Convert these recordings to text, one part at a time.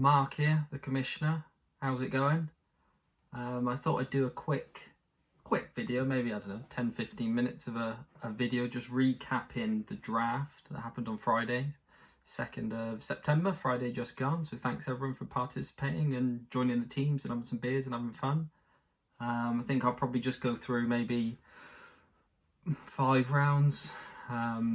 Mark here, the commissioner. How's it going? I thought I'd do a quick video, maybe, I don't know, 10-15 minutes of a video just recapping the draft that happened on Friday, 2nd of September, Friday just gone. So thanks everyone for participating and joining the teams and having some beers and having fun. I think I'll probably just go through maybe 5 rounds,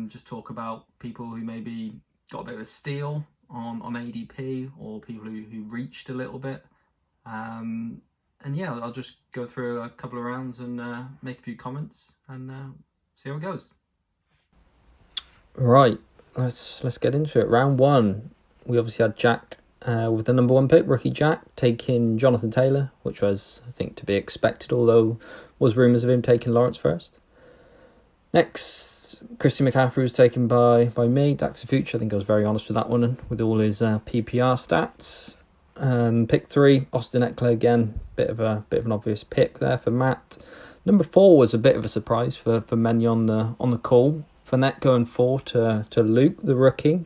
just talk about people who maybe got a bit of a steal on ADP, or people who reached a little bit. And yeah, I'll just go through a couple of rounds and make a few comments and see how it goes. Right, let's get into it. Round 1, we obviously had Jack with the number 1 pick, rookie Jack, taking Jonathan Taylor, which was, I think, to be expected, although was rumours of him taking Lawrence first. Next, Christian McCaffrey was taken by me. Dax the Future, I think I was very honest with that one, with all his PPR stats. Pick 3, Austin Eckler again, bit of an obvious pick there for Matt. Number 4 was a bit of a surprise for many on the call. Fournette going 4 to Luke, the rookie.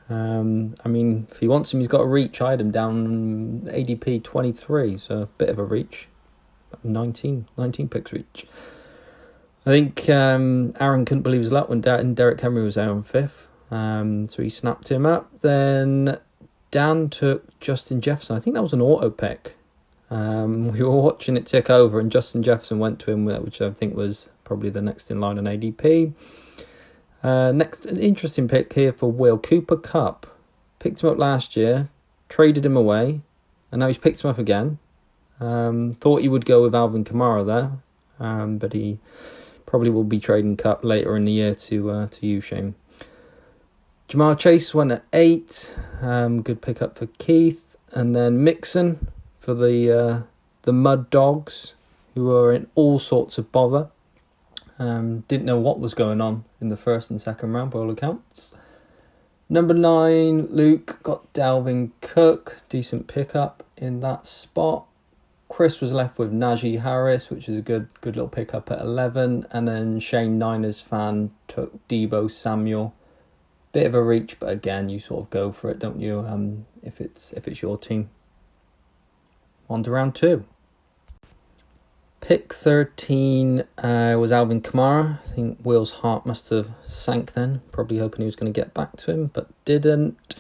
I mean, if he wants him, he's got a reach. I had him down ADP 23, so a bit of a reach. 19 picks reach. I think Aaron couldn't believe his luck when Derrick Henry was there on 5th. So he snapped him up. Then Dan took Justin Jefferson. I think that was an auto pick. We were watching it tick over, and Justin Jefferson went to him, which I think was probably the next in line on ADP. Next, an interesting pick here for Will. Cooper Kupp. Picked him up last year, traded him away, and now he's picked him up again. Thought he would go with Alvin Kamara there, but he probably will be trading Kupp later in the year to you, Shane. Jamar Chase went at 8. Good pickup for Keith. And then Mixon for the Mud Dogs, who are in all sorts of bother. Didn't know what was going on in the 1st and 2nd round by all accounts. Number 9, Luke got Dalvin Cook. Decent pickup in that spot. Chris was left with Najee Harris, which is a good little pickup at 11. And then Shane, Niners fan, took Deebo Samuel. Bit of a reach, but again, you sort of go for it, don't you? If it's your team. On to round 2. Pick 13 was Alvin Kamara. I think Will's heart must have sank then. Probably hoping he was going to get back to him, but didn't.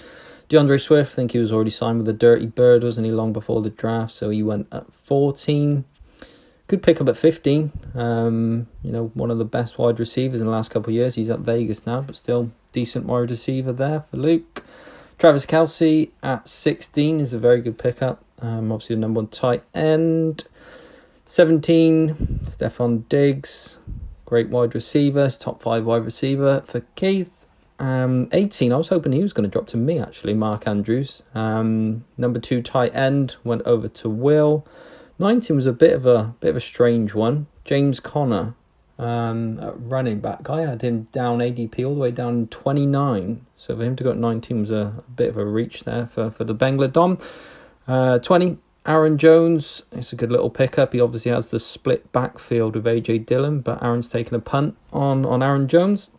DeAndre Swift, I think he was already signed with the Dirty Bird, wasn't he, long before the draft? So he went at 14. Good pick up at 15. One of the best wide receivers in the last couple of years. He's at Vegas now, but still decent wide receiver there for Luke. Travis Kelce at 16 is a very good pickup. Obviously the number 1 tight end. 17, Stephon Diggs. Great wide receiver. Top 5 wide receiver for Keith. 18, I was hoping he was going to drop to me, actually, Mark Andrews. Number 2 tight end went over to Will. 19 was a bit of a strange one. James Conner, at running back. I had him down ADP all the way down 29. So for him to go at 19 was a bit of a reach there for the Bengla Dom. 20, Aaron Jones. It's a good little pickup. He obviously has the split backfield with AJ Dillon, but Aaron's taking a punt on Aaron Jones.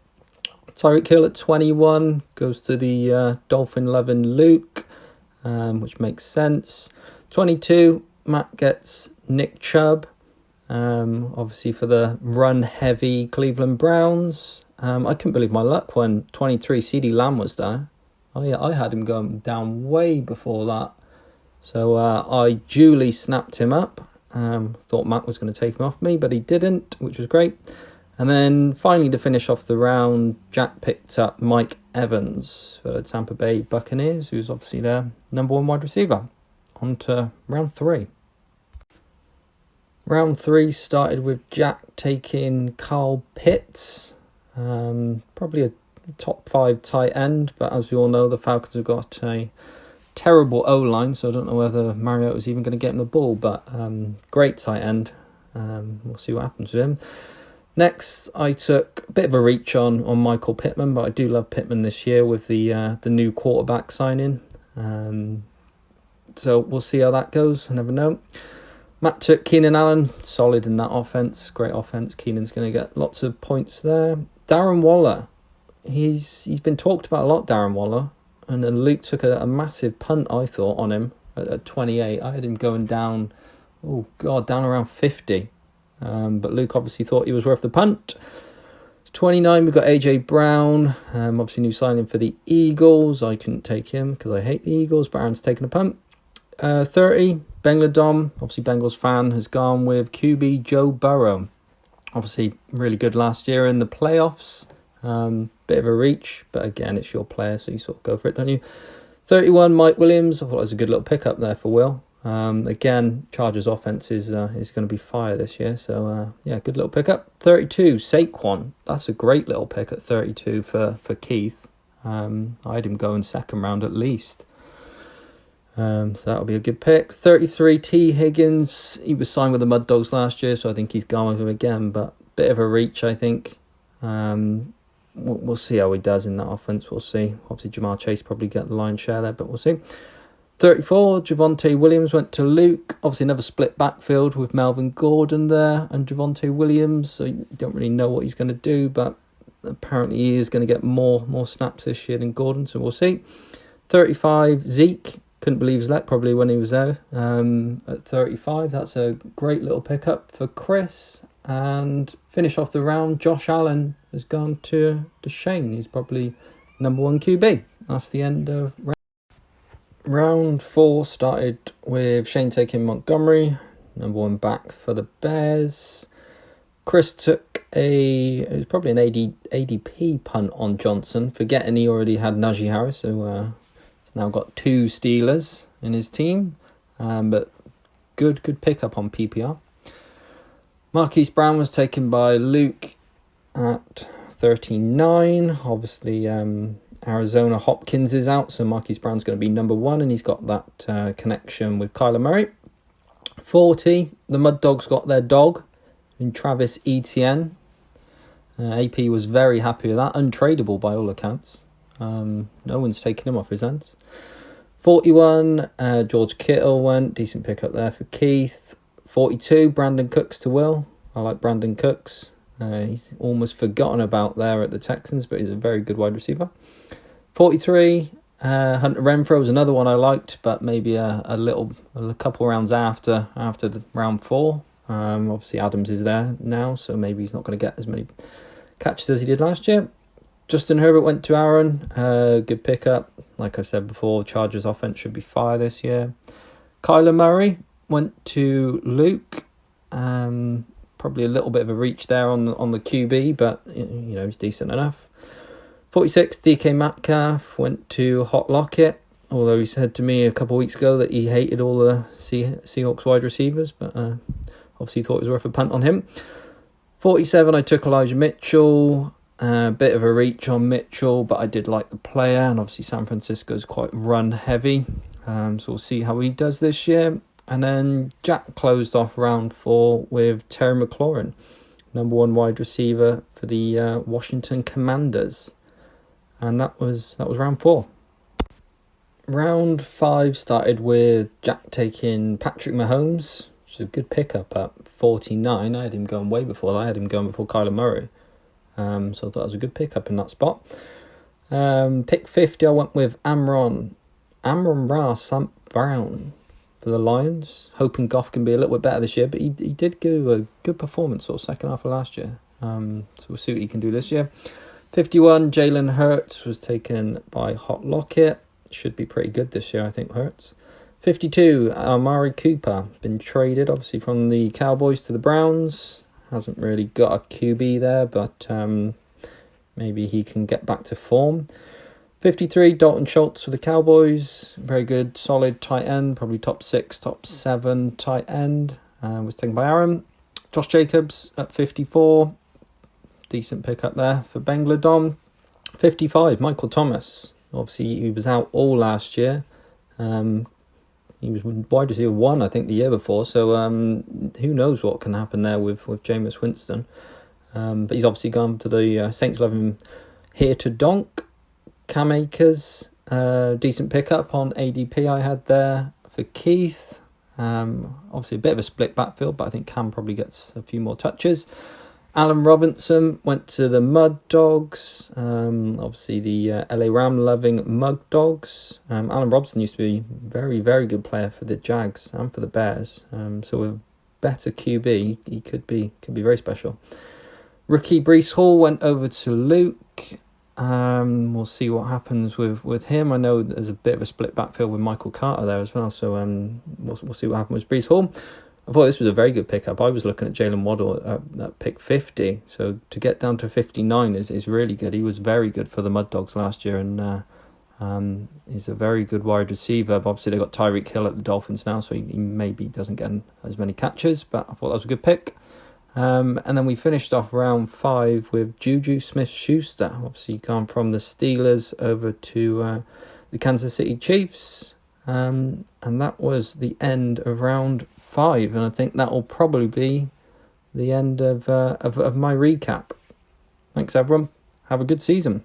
Tyreek Hill at 21 goes to the Dolphin-loving Luke, which makes sense. 22, Matt gets Nick Chubb, obviously for the run-heavy Cleveland Browns. I couldn't believe my luck when 23, CeeDee Lamb was there. I had him going down way before that. So I duly snapped him up. Thought Matt was going to take him off me, but he didn't, which was great. And then finally, to finish off the round, Jack picked up Mike Evans for the Tampa Bay Buccaneers, who's obviously their number 1 wide receiver. On to round 3. Round 3 started with Jack taking Kyle Pitts. Probably a top 5 tight end, but as we all know, the Falcons have got a terrible O-line, so I don't know whether Mariota's even going to get him the ball, but great tight end. We'll see what happens with him. Next, I took a bit of a reach on Michael Pittman, but I do love Pittman this year with the new quarterback signing. So we'll see how that goes. I never know. Matt took Keenan Allen, solid in that offense, great offense. Keenan's going to get lots of points there. Darren Waller, he's been talked about a lot, Darren Waller. and then Luke took a massive punt, I thought, on him at 28. I had him going down, down around 50. But Luke obviously thought he was worth the punt. 29, we've got AJ Brown, obviously new signing for the Eagles. I couldn't take him because I hate the Eagles, but Aaron's taking a punt. 30, Bengladom, obviously Bengals fan, has gone with QB Joe Burrow. Obviously really good last year in the playoffs. Bit of a reach, but again, it's your player, so you sort of go for it, don't you? 31, Mike Williams. I thought it was a good little pickup there for Will. Again, Chargers offense is going to be fire this year, so good little pickup. 32, Saquon. That's a great little pick at 32 for Keith. I had him going second round at least. So that'll be a good pick. 33, T. Higgins. He was signed with the Mud Dogs last year, so I think he's going with him again, but bit of a reach, I think. We'll see how he does in that offense. We'll see. Obviously, Jamar Chase probably get the lion's share there, but we'll see. 34, Javonte Williams went to Luke. Obviously, another split backfield with Melvin Gordon there and Javonte Williams. So you don't really know what he's going to do, but apparently he is going to get more snaps this year than Gordon, so we'll see. 35, Zeke. Couldn't believe his luck probably when he was there at 35. That's a great little pickup for Chris. And finish off the round, Josh Allen has gone to Shane. He's probably number 1 QB. That's the end of round 4. Started with Shane taking Montgomery, number 1 back for the Bears. Chris took it was probably an ADP punt on Johnson, forgetting he already had Najee Harris, so he's now got 2 Steelers in his team. But good pickup on PPR. Marquise Brown was taken by Luke at 39. Obviously, Arizona Hopkins is out, so Marquise Brown's going to be number 1, and he's got that connection with Kyler Murray. 40, the Mud Dogs got their dog in Travis Etienne. AP was very happy with that, untradeable by all accounts. No one's taken him off his hands. 41, George Kittle went, decent pickup there for Keith. 42, Brandon Cooks to Will. I like Brandon Cooks. He's almost forgotten about there at the Texans, but he's a very good wide receiver. 43, Hunter Renfrow was another one I liked, but maybe a couple rounds after the round 4. Obviously Adams is there now, so maybe he's not going to get as many catches as he did last year. Justin Herbert went to Aaron. Good pickup. Like I said before, Chargers offense should be fire this year. Kyler Murray went to Luke. Probably a little bit of a reach there on the QB, but he's decent enough. 46, DK Metcalf went to Hot Lockett, although he said to me a couple of weeks ago that he hated all the Seahawks wide receivers, but obviously thought it was worth a punt on him. 47, I took Elijah Mitchell. Bit of a reach on Mitchell, but I did like the player, and obviously San Francisco's quite run heavy, so we'll see how he does this year. And then Jack closed off round 4 with Terry McLaurin, number 1 wide receiver for the Washington Commanders. And that was round 4. Round 5 started with Jack taking Patrick Mahomes, which is a good pickup at 49. I had him going way before that. I had him going before Kyler Murray. So I thought that was a good pickup in that spot. Pick 50, I went with Amon-Ra St. Brown for the Lions, hoping Goff can be a little bit better this year, but he did do a good performance sort of second half of last year. So we'll see what he can do this year. 51, Jalen Hurts was taken by Hot Lockett. Should be pretty good this year, I think, Hurts. 52, Amari Cooper, been traded obviously from the Cowboys to the Browns. Hasn't really got a QB there, but maybe he can get back to form. 53, Dalton Schultz for the Cowboys. Very good, solid tight end. Probably top 6, top 7 tight end. Was taken by Aaron. Josh Jacobs at 54. Decent pickup there for Bengladom. 55, Michael Thomas. Obviously, he was out all last year. He was wide receiver 1, I think, the year before. So who knows what can happen there with Jameis Winston. But he's obviously gone to the Saints. Love him here to donk. Cam Akers, decent pickup on ADP I had there for Keith. Obviously a bit of a split backfield, but I think Cam probably gets a few more touches. Alan Robinson went to the Mud Dogs, obviously the LA Ram loving Mud Dogs. Alan Robinson used to be a very, very good player for the Jags and for the Bears. So with better QB, he could be very special. Rookie Breece Hall went over to Luke. We'll see what happens with him. I know there's a bit of a split backfield with Michael Carter there as well, so we'll see what happens with Breece Hall. I thought this was a very good pickup. I was looking at Jalen Waddle at pick 50, so to get down to 59 is really good. He was very good for the Mud Dogs last year, and he's a very good wide receiver. But obviously, they've got Tyreek Hill at the Dolphins now, so he maybe doesn't get as many catches, but I thought that was a good pick. And then we finished off round 5 with Juju Smith-Schuster. Obviously, gone from the Steelers over to the Kansas City Chiefs. And that was the end of round 5, and I think that will probably be the end of my recap. Thanks, everyone. Have a good season.